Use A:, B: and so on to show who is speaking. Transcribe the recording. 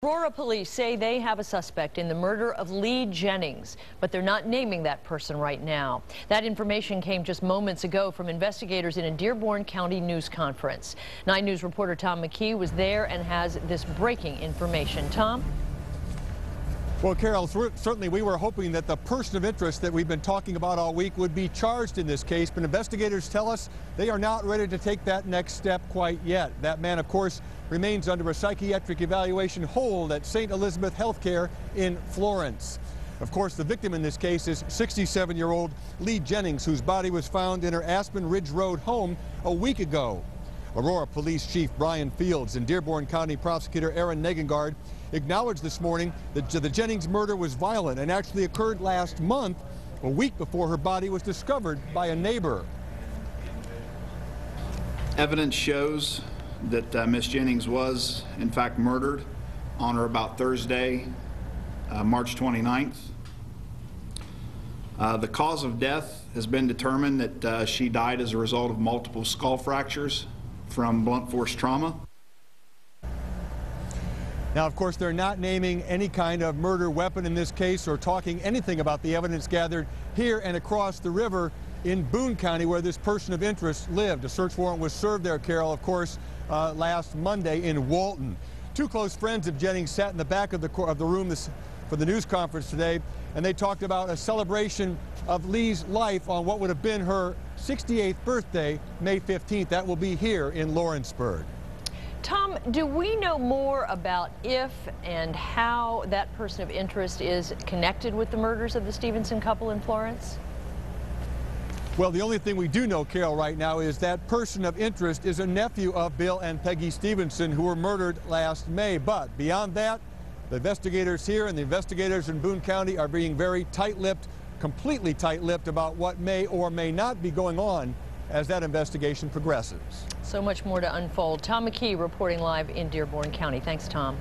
A: Aurora police say they have a suspect in the murder of Lee Jennings, but they're not naming that person right now. That information came just moments ago from investigators in a Dearborn County news conference. 9 News reporter Tom McKee was there and has this breaking information. Tom?
B: Well, Carol, certainly we were hoping that the person of interest that we've been talking about all week would be charged in this case, but investigators tell us they are not ready to take that next step quite yet. That man, of course, remains under a psychiatric evaluation hold at St. Elizabeth Healthcare in Florence. Of course, the victim in this case is 67-year-old Lee Jennings, whose body was found in her Aspen Ridge Road home a week ago. Aurora Police Chief Brian Fields and Dearborn County Prosecutor Aaron Negengard acknowledged this morning that the Jennings murder was violent and actually occurred last month, a week before her body was discovered by a neighbor.
C: Evidence shows that Miss Jennings was, in fact, murdered on or about Thursday, March 29th. The cause of death has been determined that she died as a result of multiple skull fractures from blunt force trauma.
B: Now, of course, they're not naming any kind of murder weapon in this case or talking anything about the evidence gathered here and across the river in Boone County, where this person of interest lived. A search warrant was served there, Carol, of course, last Monday in Walton. 2 close friends of Jennings sat in the back of the room for the news conference today, and they talked about a celebration of Lee's life on what would have been her 68th birthday, May 15th. That will be here in Lawrenceburg.
A: Tom, do we know more about if and how that person of interest is connected with the murders of the Stevenson couple in Florence?
B: Well, the only thing we do know, Carol, right now is that person of interest is a nephew of Bill and Peggy Stevenson, who were murdered last May. But beyond that, the investigators here and the investigators in Boone County are being very tight-lipped, completely tight-lipped about what may or may not be going on as that investigation progresses.
A: So much more to unfold. Tom McKee reporting live in Dearborn County. Thanks, Tom.